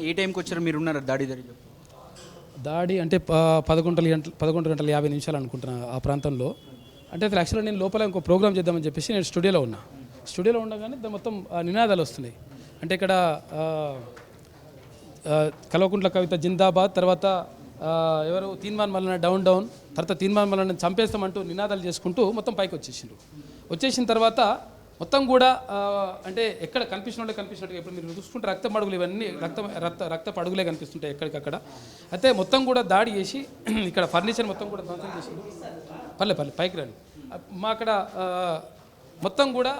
ఏ టైంకి వచ్చారు మీరు ఉన్నారు దాడి జరిగి? దాడి అంటే 11 గంటల 50 నిమిషాలు అనుకుంటున్నా ఆ ప్రాంతంలో. అంటే అసలు యాక్చువల్గా నేను లోపల ఇంకో ప్రోగ్రామ్ చేద్దామని చెప్పేసి నేను స్టూడియోలో ఉండగానే మొత్తం నినాదాలు వస్తున్నాయి. అంటే ఇక్కడ కల్వకుంట్ల కవిత జిందాబాద్, తర్వాత ఎవరు తీన్మాన్ మల్లన్న డౌన్, తర్వాత తీన్మాన్ మల్లన్న చంపేస్తామంటూ నినాదాలు చేసుకుంటూ మొత్తం పైకి వచ్చేసిన తర్వాత మొత్తం కూడా అంటే ఎక్కడ కనిపించినట్టుగా ఇప్పుడు మీరు చూసుకుంటే రక్త మడుగులు ఇవన్నీ రక్త పడుగులే కనిపిస్తుంటాయి ఎక్కడికక్కడ. అయితే మొత్తం కూడా దాడి చేసి ఇక్కడ ఫర్నిచర్ మొత్తం కూడా ధ్వంసం చేసిండు. పల్లె పైకి రండి. మా అక్కడ మొత్తం కూడా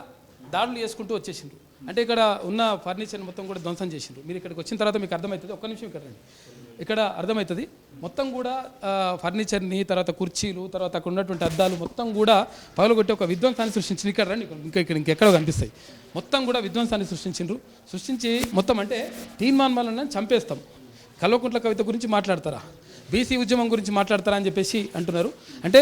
దాడులు చేసుకుంటూ వచ్చేసిండ్రు. అంటే ఇక్కడ ఉన్న ఫర్నిచర్ మొత్తం కూడా ధ్వంసం చేసిండ్రు. మీరు ఇక్కడికి వచ్చిన తర్వాత మీకు అర్థమవుతుంది. ఒక్క నిమిషం ఇక్కడ రండి. ఇక్కడ అర్థమవుతుంది. మొత్తం కూడా ఫర్నిచర్ని, తర్వాత కుర్చీలు, తర్వాత అక్కడ ఉన్నటువంటి అద్దాలు మొత్తం కూడా పగలగొట్టి ఒక విధ్వంసాన్ని సృష్టించింది. ఇక్కడ రండి, ఇంకెక్కడో కనిపిస్తాయి. మొత్తం కూడా విధ్వంసాన్ని సృష్టించి మొత్తం అంటే తీన్మాన్ మల్లన్నని చంపేస్తాం, కల్వకుంట్ల కవిత గురించి మాట్లాడతారా, బీసీ ఉద్యమం గురించి మాట్లాడతారా అని చెప్పేసి అంటున్నారు. అంటే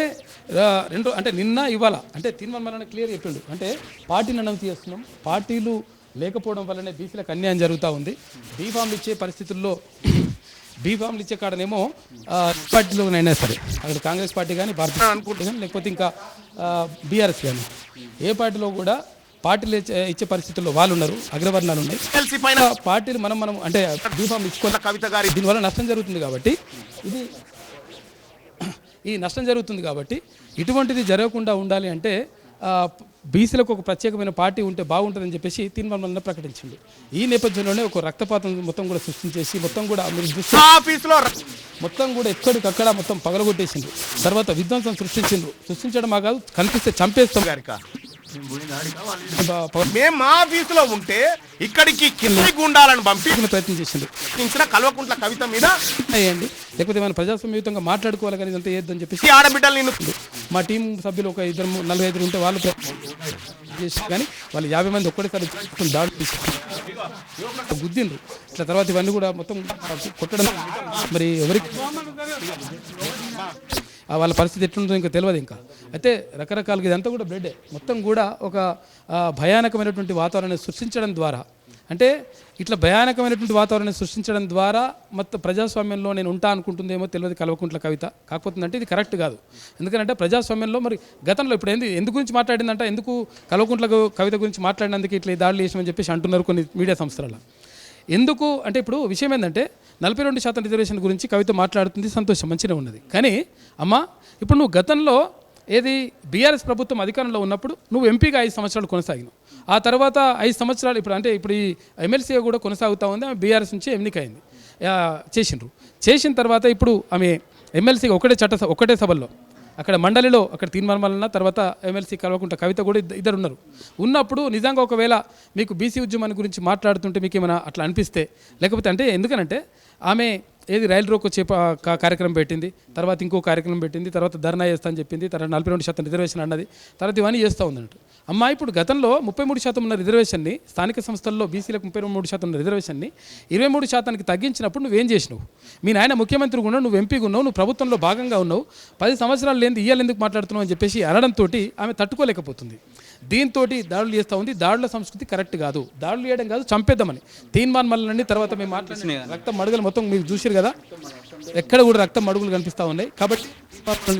అంటే నిన్న ఇవాళ అంటే తీన్మాన్ మల్లన్న క్లియర్ చెప్పిండు. అంటే పార్టీని అనౌన్స్ చేస్తున్నాం, పార్టీలు లేకపోవడం వల్లనే బీసీలకు అన్యాయం జరుగుతూ ఉంది. బీఫామ్లు ఇచ్చే పరిస్థితుల్లో బీఫామ్లు ఇచ్చే కాడనేమో పార్టీలోనైనా సరే, అక్కడ కాంగ్రెస్ పార్టీ కానీ, భారతీయ అనుకుంటే కానీ, లేకపోతే ఇంకా బీఆర్ఎస్ కానీ ఏ పార్టీలో కూడా పార్టీలు ఇచ్చే పరిస్థితుల్లో వాళ్ళు ఉన్నారు, అగ్రవర్ణాలు ఉన్నాయి. పార్టీలు మనం అంటే బీఫామ్లు ఇచ్చుకున్న కవిత గారి దీనివల్ల నష్టం జరుగుతుంది కాబట్టి నష్టం జరుగుతుంది కాబట్టి ఇటువంటిది జరగకుండా ఉండాలి అంటే బీసీలకు ఒక ప్రత్యేకమైన పార్టీ ఉంటే బాగుంటుందని చెప్పేసి తీన్మాన్ మల్లన్న ప్రకటించింది. ఈ నేపథ్యంలోనే ఒక రక్తపాతం మొత్తం కూడా సృష్టించేసి మొత్తం కూడా ఆఫీసులో మొత్తం కూడా ఎక్కడికక్కడ మొత్తం పగలగొట్టేసిండ్రు. తర్వాత విధ్వంసం సృష్టించడం కాదు, కనిపిస్తే చంపేస్తాం. మేము మా ఆఫీసులో ఉంటే ఇక్కడికి గుండాలను పంపించిన ప్రయత్నం చేసిండు. కల్వకుంట్ల కవిత మీద అయ్యండి, లేకపోతే మనం ప్రజాస్వామ్యయుతంగా మాట్లాడుకోవాలి కానీ ఇదంతా ఏదని చెప్పేసి ఆడబిడ్డలు మా టీం సభ్యులు ఒక 45 ఉంటే వాళ్ళు చేసి కానీ వాళ్ళు 50 మంది ఒక్కడేసారి దాడి గుద్దిండ్రు. ఇట్లా తర్వాత ఇవన్నీ కూడా మొత్తం కొట్టడం, మరి ఎవరికి వాళ్ళ పరిస్థితి ఎట్లుంటుందో ఇంకా తెలియదు. ఇంకా అయితే రకరకాలుగా ఇదంతా కూడా బ్లడ్ మొత్తం కూడా ఒక భయానకమైనటువంటి వాతావరణాన్ని సృష్టించడం ద్వారా, అంటే ఇట్లా భయానకమైనటువంటి వాతావరణాన్ని సృష్టించడం ద్వారా మొత్తం ప్రజాస్వామ్యంలో నేను ఉంటా అనుకుంటుందేమో తెలియదు కల్వకుంట్ల కవిత. కాకపోతే అంటే ఇది కరెక్ట్ కాదు. ఎందుకంటే ప్రజాస్వామ్యంలో మరి గతంలో ఇప్పుడు ఎందు గురించి మాట్లాడిందంట, ఎందుకు కల్వకుంట్ల కవిత గురించి మాట్లాడినందుకు ఇట్లా దాడులు చేసామని చెప్పేసి అంటున్నారు కొన్ని మీడియా సంస్థలలో. ఎందుకు అంటే ఇప్పుడు విషయం ఏంటంటే 42% రిజర్వేషన్ గురించి కవిత మాట్లాడుతుంది, సంతోషం, మంచిగా ఉన్నది. కానీ అమ్మ ఇప్పుడు నువ్వు గతంలో ఏది బీఆర్ఎస్ ప్రభుత్వం అధికారంలో ఉన్నప్పుడు నువ్వు ఎంపీగా 5 సంవత్సరాలు కొనసాగినావు. ఆ తర్వాత 5 సంవత్సరాలు ఇప్పుడు ఈ ఎమ్మెల్సీగా కూడా కొనసాగుతూ ఉంది. ఆమె బీఆర్ఎస్ నుంచి ఎన్నికైంది, చేసిన తర్వాత ఇప్పుడు ఆమె ఎమ్మెల్సీగా ఒకటే సభల్లో అక్కడ మండలిలో అక్కడ తీన్మాన్ మల్లన్న, తర్వాత ఎమ్మెల్సీ కల్వకుంట్ల కవిత కూడా ఇద్దరు ఉన్నప్పుడు నిజంగా ఒకవేళ మీకు బీసీ ఉద్యమాన్ని గురించి మాట్లాడుతుంటే మీకు ఏమైనా అట్లా అనిపిస్తే, లేకపోతే అంటే ఎందుకనంటే ఆమె ఏది రైలు రోకో కార్యక్రమం పెట్టింది, తర్వాత ఇంకో కార్యక్రమం పెట్టింది, తర్వాత ధర్నా చేస్తా అని చెప్పింది, తర్వాత 42% రిజర్వేషన్ అన్నది, తర్వాత ఇవన్నీ చేస్తూ ఉందన్నట్టు. అమ్మా ఇప్పుడు గతంలో 33% ఉన్న రిజర్వేషన్ని, స్థానిక సంస్థల్లో బీసీలకు 33% ఉన్న రిజర్వేషన్ని 23%కి తగ్గించినప్పుడు నువ్వేం చేసినావు? మీ నాయన ముఖ్యమంత్రిగా ఉన్నావు, నువ్వు ఎంపీగా ఉన్నావు, నువ్వు ప్రభుత్వంలో భాగంగా ఉన్నావు, 10 సంవత్సరాలు లేని ఇయ్యాలు ఎందుకు మాట్లాడుతున్నావు అని చెప్పేసి అనడంతో ఆమె తట్టుకోలేకపోతుంది. దీంతో దాడులు చేస్తూ ఉంది. దాడుల సంస్కృతి కరెక్ట్ కాదు, దాడులు చేయడం కాదు, చంపేద్దామని తీన్మాన్ మల్లన్నని తర్వాత మేము మాట్లాడిన రక్త మడుగులు మొత్తం మీరు చూసారు కదా, ఎక్కడ కూడా రక్త మడుగులు కనిపిస్తూ ఉన్నాయి. కాబట్టి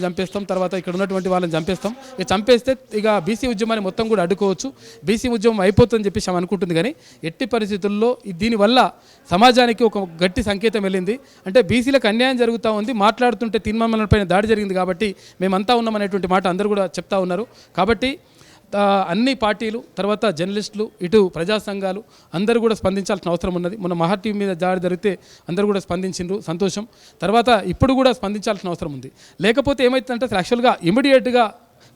చంపేస్తాం, తర్వాత ఇక్కడ ఉన్నటువంటి వాళ్ళని చంపేస్తాం. ఇక చంపేస్తే ఇక బీసీ ఉద్యమాన్ని మొత్తం కూడా అడ్డుకోవచ్చు, బీసీ ఉద్యమం అయిపోతుందని చెప్పేసి ఆమె అనుకుంటుంది. కానీ ఎట్టి పరిస్థితుల్లో దీనివల్ల సమాజానికి ఒక గట్టి సంకేతం వెళ్ళింది. అంటే బీసీలకు అన్యాయం జరుగుతూ ఉంది, మాట్లాడుతుంటే తీన్మాన్ మల్లన్న పైన దాడి జరిగింది కాబట్టి మేమంతా ఉన్నామనేటువంటి మాట అందరూ కూడా చెప్తా ఉన్నారు. కాబట్టి అన్ని పార్టీలు, తర్వాత జర్నలిస్టులు, ఇటు ప్రజా సంఘాలు అందరూ కూడా స్పందించాల్సిన అవసరం ఉన్నది. మొన్న మహా టీవీ మీద దాడి జరిగితే అందరూ కూడా స్పందించిండ్రు, సంతోషం. తర్వాత ఇప్పుడు కూడా స్పందించాల్సిన అవసరం ఉంది. లేకపోతే ఏమవుతుందంటే యాక్చువల్గా ఇమీడియట్గా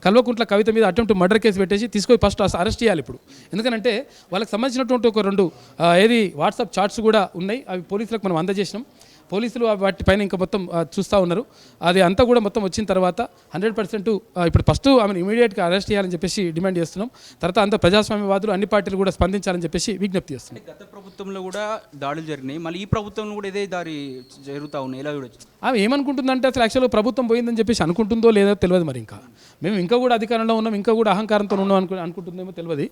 కల్వకుంట్ల కవిత మీద అటెంప్ట్ మర్డర్ కేసు పెట్టేసి తీసుకొని ఫస్ట్ అరెస్ట్ చేయాలి ఇప్పుడు. ఎందుకంటే వాళ్ళకి సంబంధించినటువంటి ఒక 2 వాట్సాప్ చాట్స్ కూడా ఉన్నాయి, అవి పోలీసులకు మనం అందజేసినాం. పోలీసులు వాటిపైన ఇంకా మొత్తం చూస్తూ ఉన్నారు. అది అంతా కూడా మొత్తం వచ్చిన తర్వాత 100% ఇప్పుడు ఫస్ట్ ఆమెను ఇమీడియట్గా అరెస్ట్ చేయాలని చెప్పేసి డిమాండ్ చేస్తున్నాం. తర్వాత అంత ప్రజాస్వామ్యవాదులు అన్ని పార్టీలు కూడా స్పందించాలని చెప్పేసి విజ్ఞప్తి చేస్తున్నాం. గత ప్రభుత్వంలో కూడా దాడులు జరిగినాయి, మళ్ళీ ఈ ప్రభుత్వంలో కూడా ఇదే దారి జరుగుతూ ఉన్నాయి, ఎలా చూడొచ్చు? ఆమె ఏమనుకుంటుందంటే అసలు యాక్చువల్గా ప్రభుత్వం పోయిందని చెప్పేసి అనుకుంటుందో లేదో తెలియదు. మరి మేము ఇంకా కూడా అధికారంలో ఉన్నాం, ఇంకా కూడా అహంకారంతో ఉన్నాం అనుకుంటుందేమో తెలియదు.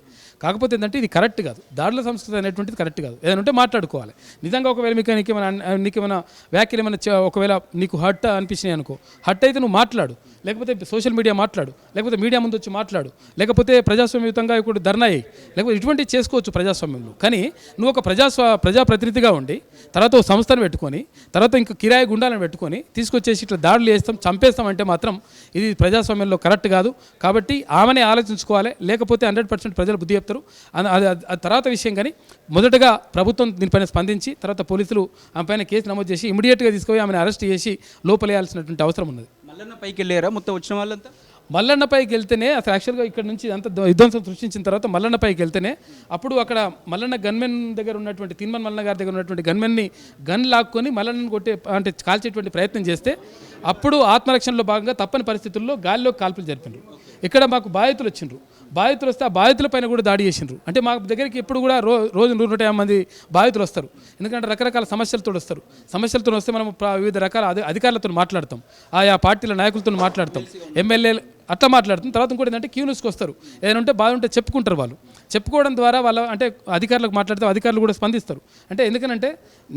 కాకపోతే ఏంటంటే ఇది కరెక్ట్ కాదు, దాడుల సంస్కృతి అనేటువంటిది కరెక్ట్ కాదు. ఏదంటే మాట్లాడుకోవాలి. నిజంగా ఒకవేళ నీకేమైనా వ్యాఖ్యలు ఏమైనా ఒకవేళ నీకు హర్ట్ అనిపించినాయి అనుకో, హర్ట్ అయితే నువ్వు మాట్లాడు, లేకపోతే సోషల్ మీడియా మాట్లాడు, లేకపోతే మీడియా ముందు వచ్చి మాట్లాడు, లేకపోతే ప్రజాస్వామ్యయుతంగా ఇప్పుడు ధర్నా అయ్యి, లేకపోతే ఇటువంటివి చేసుకోవచ్చు ప్రజాస్వామ్యంలో. కానీ నువ్వు ఒక ప్రజాప్రతినిధిగా ఉండి తర్వాత ఒక సంస్థను పెట్టుకొని తర్వాత ఇంకా కిరాయి గుండాలను పెట్టుకొని తీసుకొచ్చేసి ఇట్లా దాడులు చేస్తాం, చంపేస్తాం అంటే మాత్రం ఇది ప్రజాస్వామ్యంలో కరెక్ట్ కాదు. కాబట్టి ఆమెనే ఆలోచించుకోవాలి, లేకపోతే 100% ప్రజలు బుద్ధి చెప్తారు. అది తర్వాత విషయం. కానీ మొదటగా ప్రభుత్వం దీనిపైన స్పందించి తర్వాత పోలీసులు ఆమె పైన కేసు నమోదు చేసి ఇమీడియట్గా తీసుకొని ఆమెను అరెస్ట్ చేసి లోపలేయాల్సినటువంటి అవసరం ఉన్నది. మల్లన్న పైకి వెళ్ళారా మొత్తం వచ్చిన వాళ్ళంతా? మల్లన్నపైకి వెళ్తేనే అసలు యాక్చువల్గా ఇక్కడ నుంచి అంత విధ్వంసం సృష్టించిన తర్వాత మల్లన్నపైకి వెళ్తేనే అప్పుడు అక్కడ మల్లన్న గన్మెన్ దగ్గర ఉన్నటువంటి తీన్మన్ మల్లన్న గారి దగ్గర ఉన్నటువంటి గన్మెన్ని గన్ లాక్కొని మల్లన్నను అంటే కాల్చేటువంటి ప్రయత్నం చేస్తే అప్పుడు ఆత్మరక్షణలో భాగంగా తప్పని పరిస్థితుల్లో గాలిలో కాల్పులు జరిపినారు. ఇక్కడ మాకు బాధితులు వచ్చిండ్రు, బాధితులు వస్తే ఆ బాధితులపైన కూడా దాడి చేసిండ్రు. అంటే మా దగ్గరికి ఎప్పుడు కూడా రోజు 150 మంది బాధితులు వస్తారు. ఎందుకంటే రకరకాల సమస్యలతో వస్తారు. సమస్యలతో వస్తే మనం వివిధ రకాల అధికారులతో మాట్లాడతాం, ఆయా పార్టీల నాయకులతో మాట్లాడతాం, ఎమ్మెల్యేలు అట్లా మాట్లాడుతాం. తర్వాత ఇంకోటి ఏంటంటే క్యూ న్యూస్కి వస్తారు, ఏదైనా ఉంటే బాగుంటే చెప్పుకుంటారు. వాళ్ళు చెప్పుకోవడం ద్వారా వాళ్ళ అంటే అధికారులకు మాట్లాడితే అధికారులు కూడా స్పందిస్తారు. అంటే ఎందుకంటే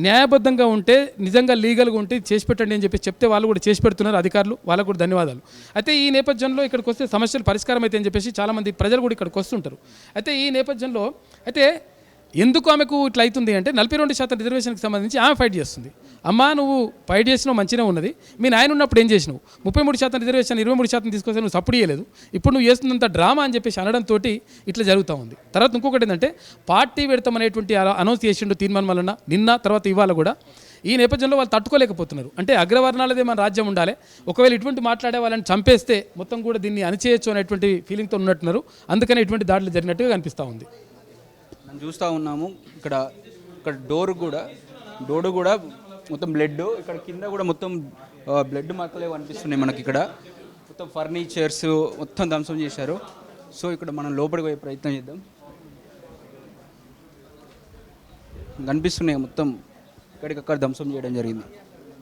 న్యాయబద్ధంగా ఉంటే నిజంగా లీగల్గా ఉంటే చేసి పెట్టండి అని చెప్పి చెప్తే వాళ్ళు కూడా చేసి పెడుతున్నారు అధికారులు, వాళ్ళకు కూడా ధన్యవాదాలు. అయితే ఈ నేపథ్యంలో ఇక్కడికి వస్తే సమస్యలు పరిష్కారం అయితే అని చెప్పేసి చాలామంది ప్రజలు కూడా ఇక్కడికి వస్తుంటారు. అయితే ఈ నేపథ్యంలో అయితే ఎందుకు ఆమెకు ఇట్లా అవుతుంది అంటే 42% రిజర్వేషన్కి సంబంధించి ఆమె ఫైట్ చేస్తుంది. అమ్మా నువ్వు ఫైట్ చేసినావు మంచిగా ఉన్నది, మీ నాయన ఉన్నప్పుడు ఏం చేసినావు? 33% రిజర్వేషన్ 23% తీసుకొస్తే నువ్వు సపోర్ట్ చేయలేదు, ఇప్పుడు నువ్వు చేస్తున్నంత డ్రామా అని చెప్పేసి అనడంతో ఇట్లా జరుగుతూ ఉంది. తర్వాత ఇంకొకటి ఏంటంటే పార్టీ పెడతామనేటువంటి అనౌన్స్ చేసిండు తీర్మానం వలన నిన్న, తర్వాత ఇవాళ కూడా. ఈ నేపథ్యంలో వాళ్ళు తట్టుకోలేకపోతున్నారు. అంటే అగ్రవర్ణాలదే మన రాజ్యం ఉండాలి, ఒకవేళ ఇటువంటి మాట్లాడే వాళ్ళని చంపేస్తే మొత్తం కూడా దీన్ని అణిచేయచ్చు అనేటువంటి ఫీలింగ్తో ఉన్నట్టున్నారు. అందుకని ఇటువంటి దాడులు జరిగినట్టుగా కనిపిస్తూ ఉంది. చూస్తూ ఉన్నాము ఇక్కడ డోర్ కూడా మొత్తం బ్లడ్, ఇక్కడ కింద కూడా మొత్తం బ్లడ్ మార్కలే కనిపిస్తున్నాయి మనకి. ఇక్కడ మొత్తం ఫర్నిచర్స్ మొత్తం ధ్వంసం చేశారు. సో ఇక్కడ మనం లోపలికి పోయే ప్రయత్నం చేద్దాం. కనిపిస్తున్నాయి మొత్తం ఇక్కడికక్కడ ధ్వంసం చేయడం జరిగింది.